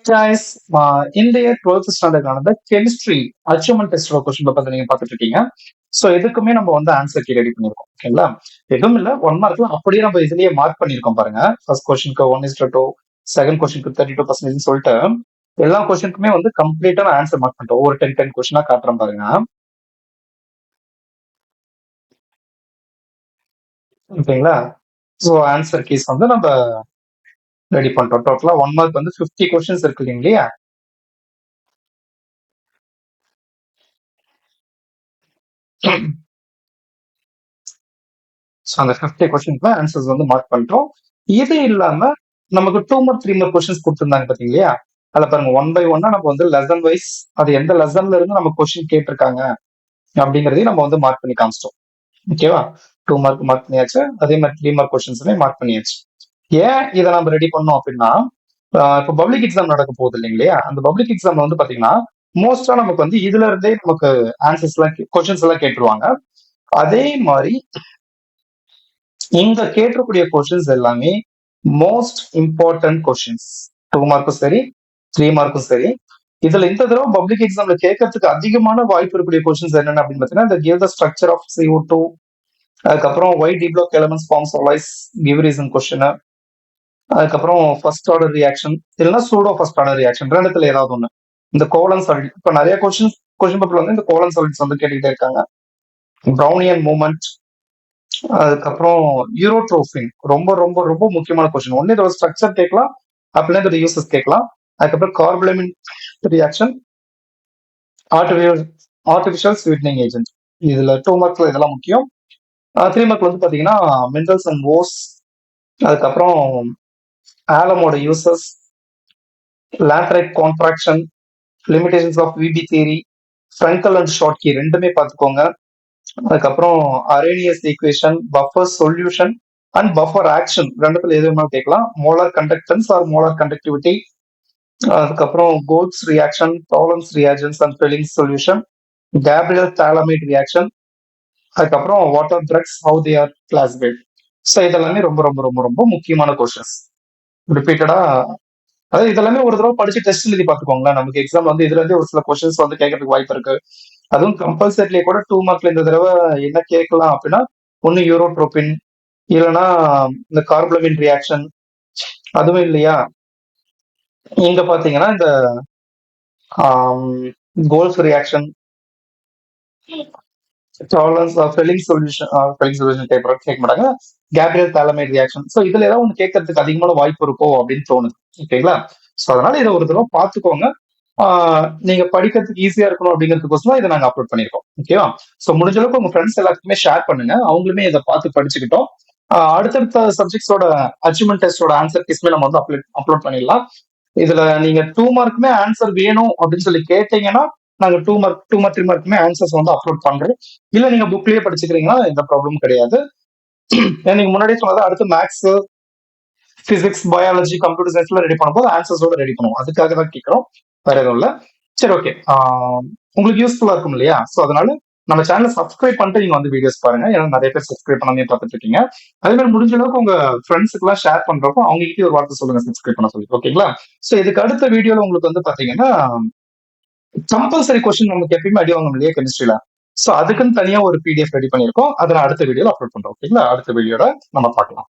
Guys, இன்றைய 12th standard ஆனது chemistry achievement டெஸ்டோட question paper நீங்க பார்த்துட்டு இருக்கீங்க. ஸோ எதுக்குமே நம்ம வந்து ஆன்சர் கீ ரெடி பண்ணிருக்கோம். ஓகேங்களா? எதுவும் இல்ல 1 மார்க்ல அப்படியே நம்ம இதுலயே மார்க் பண்ணிருக்கோம் பாருங்க. ஃபர்ஸ்ட் கொஸ்டினுக்கு 1:2, செகண்ட் கொஸ்டினுக்கு 32% சொல்லிட்டு எல்லா கொஸ்டினுக்குமே வந்து கம்ப்ளீட்டா ஆன்சர் மார்க் பண்ணிட்டோம். ஒரு 10 கொஸ்டினா காட்டுறேன் பாருங்க. ஓகேங்களா? ஸோ ஆன்சர் கீஸ் வந்து நம்ம ரெடி பண்ணிட்டோம். டோட்டலா 1 மார்க் வந்து 50 கொஸ்டின்ஸ் இருக்கு இல்லையா? ஸோ அந்த 50 கொஸ்டினுக்கு ஆன்சர்ஸ் வந்து மார்க் பண்ணிட்டோம். இது இல்லாம நமக்கு 2 மார்க் 3 மார்க் கொஸ்டின்ஸ் கொடுத்துருந்தாங்க பாத்தீங்களா? அதுல பாருங்க 1 பை 1 நம்ம வந்து லெசன் வைஸ் அது எந்த லெசன்ல இருந்து நம்ம கொஸ்டின் கேட்டிருக்காங்க அப்படிங்கறதையும் நம்ம வந்து மார்க் பண்ணி காமிச்சிட்டோம். ஓகேவா? 2 மார்க் மார்க் பண்ணியாச்சு. அதே மாதிரி 3 மார்க் கொஸ்டின்ஸுமே மார்க் பண்ணியாச்சு. ஏன் இதை நம்ம ரெடி பண்ணோம் அப்படின்னா, இப்போ பப்ளிக் எக்ஸாம் நடக்க போகுது இல்லைங்களா? அந்த பப்ளிக் எக்ஸாம்ல வந்து பாத்தீங்கன்னா மோஸ்டா நமக்கு வந்து இதுல இருந்தே நமக்கு ஆன்சர்ஸ் எல்லாம் கொஸ்டின்ஸ் எல்லாம் கேட்டுருவாங்க. அதே மாதிரி இங்க கேட்கக்கூடிய கொஸ்டின்ஸ் எல்லாமே மோஸ்ட் இம்பார்ட்டன்ட் கொஸ்டின்ஸ். 2 மார்க்கும் சரி, 3 மார்க்கும் சரி. இதுல இந்த தடவை பப்ளிக் எக்ஸாம்ல கேட்கறதுக்கு அதிகமான வாய்ப்பு இருக்கக்கூடிய கொஸ்டின்ஸ் என்னென்ன அப்படின்னு பாத்தீங்கன்னா, இந்த give the structure of CO2, அதுக்கப்புறம் why d block elements forms always, give reason question, அதுக்கப்புறம் ஃபர்ஸ்ட் ஆர்டர் ரியாக்ஷன் இல்லைன்னா சூடோ ஃபர்ஸ்ட் ஆர்டர் ரியாக்ஷன் ரெண்டுத்துல ஏதாவது ஒண்ணு. இந்த கோலன் சாலிட் இப்ப நிறைய கொஸ்டின் பேப்பர்ல வந்து இந்த கோலன் சாலிட்ஸ் வந்து கேட்டுக்கிட்டே இருக்காங்க. ப்ரௌனியன் மூமெண்ட், அதுக்கப்புறம் யூரோட்ரோஃபின் ரொம்ப ரொம்ப ரொம்ப முக்கியமான கொஸ்டின். ஒன்னு இதோட ஸ்ட்ரக்சர் கேட்கலாம், அப்படின்னா இதோட யூசஸ் கேட்கலாம். அதுக்கப்புறம் கார்பலமின் reaction, artificial artificial sweetening agent. இதுல 2 மார்க்ஸ்ல இதெல்லாம் முக்கியம். 3 மார்க்ல வந்து பாத்தீங்கன்னா மினரல்ஸ் அண்ட் ஓஸ், அதுக்கப்புறம் ஆலமோட யூசஸ், லேட்டரைட் contraction, limitations of VB theory, Frenkel and Schottky ரெண்டுமே பார்த்துக்கோங்க. அதுக்கப்புறம் Arrhenius equation, buffer solution and buffer action ரெண்டுத்துல எது வேணாலும் கேட்கலாம். Molar conductance or molar conductivity, அதுக்கப்புறம் Kolbe's reaction, Tollens reactions and Fehling solution, Gabriel phthalimide reaction, அதுக்கப்புறம் what are drugs how they are classified. So இதெல்லாமே ரொம்ப ரொம்ப ரொம்ப ரொம்ப முக்கியமான கொஸ்டின்ஸ். ரிப்பீட்டடா அதாவது இதெல்லாமே ஒரு தடவை படிச்சு டெஸ்ட் எழுதி பார்த்துக்கோங்களேன். நமக்கு எக்ஸாம் வந்து இதுல இருந்து ஒரு சில கொஸ்டின்ஸ் வந்து கேட்கறதுக்கு வாய்ப்பு இருக்கு. அதுவும் கம்பல்சரிலேயே கூட 2 மார்க்ல இந்த தடவை என்ன கேட்கலாம் அப்படின்னா, ஒன்னு யூரோட்ரோபின், இல்லைன்னா இந்த கார்பலமின் ரியாக்ஷன், அதுவும் இல்லையா இங்க பாத்தீங்கன்னா இந்த goals reaction, tolerance filling solution கேட்க மாட்டாங்க. Gabriel phthalimide reaction. ஸோ இதுல ஏதாவது ஒன்று கேட்கறதுக்கு அதிகமான வாய்ப்பு இருக்கோ அப்படின்னு தோணுது. ஓகேங்களா? ஸோ அதனால இதை ஒரு தடவை பார்த்துக்கோங்க. நீங்க படிக்கிறதுக்கு ஈஸியா இருக்கணும் அப்படிங்கிறதுக்கோசம் இதை நாங்க அப்லோட் பண்ணிருக்கோம். ஓகேவா? ஸோ முடிஞ்ச அளவுக்கு உங்க ஃப்ரெண்ட்ஸ் எல்லாத்துக்குமே ஷேர் பண்ணுங்க. அவங்களுமே இதை பார்த்து படிச்சுக்கிட்டோம். அடுத்தடுத்த சப்ஜெக்ட்ஸோட அச்சீவ்மெண்ட் டெஸ்டோட ஆன்சர் கிஸ்மே நம்ம வந்து அப்லோட் பண்ணிடலாம். இதுல நீங்க 2 மார்க்குமே ஆன்சர் வேணும் அப்படின்னு சொல்லி கேட்டீங்கன்னா நாங்க 2 மார்க் 3 மார்க்குமே ஆன்சர்ஸ் வந்து அப்லோட் பண்றோம். இல்ல நீங்க புக்லயே படிச்சுக்கிறீங்கன்னா எந்த ப்ராப்ளமும் கிடையாது. நீங்க முன்னாடியே சொன்னது அடுத்து மேக்ஸ், பிசிக்ஸ், பயாலஜி, கம்ப்யூட்டர் சயின்ஸ்ல ரெடி பண்ணும்போது ஆன்சர்ஸோட ரெடி பண்ணுவோம். அதுக்காக தான் கேட்கிறோம், வேற எதுவும் இல்ல. சரி, ஓகே. உங்களுக்கு யூஸ்ஃபுல்லா இருக்கும் இல்லையா? ஸோ அதனால நம்ம சேனலை சப்ஸ்கிரைப் பண்ணிட்டு நீங்க வந்து வீடியோஸ் பாருங்க. ஏன்னா நிறைய பேர் சப்ஸ்கிரைப் பண்ணாமே பார்த்துட்டு இருக்கீங்க. அதே மாதிரி முடிஞ்ச அளவுக்கு உங்க ஃப்ரெண்ட்ஸுக்கு எல்லாம் ஷேர் பண்றப்போ அவங்க கிட்ட ஒரு வார்த்தை சொல்லுங்க சப்ஸ்கிரைப் பண்ண சொல்லி. ஓகேங்களா? ஸோ இதுக்கு அடுத்த வீடியோல உங்களுக்கு வந்து பாத்தீங்கன்னா கம்பல்சரி கொஸ்டின் நமக்கு எப்பயுமே அடி வாங்க இல்லையா கெமிஸ்ட்ரியில. ஸோ அதுக்குன்னு தனியா ஒரு பிடிஎஃப் ரெடி பண்ணிருக்கோம். அதை நான் அடுத்த வீடியோல அப்லோட் பண்றோம். ஓகேங்களா? அடுத்த வீடியோட நம்ம பார்க்கலாம்.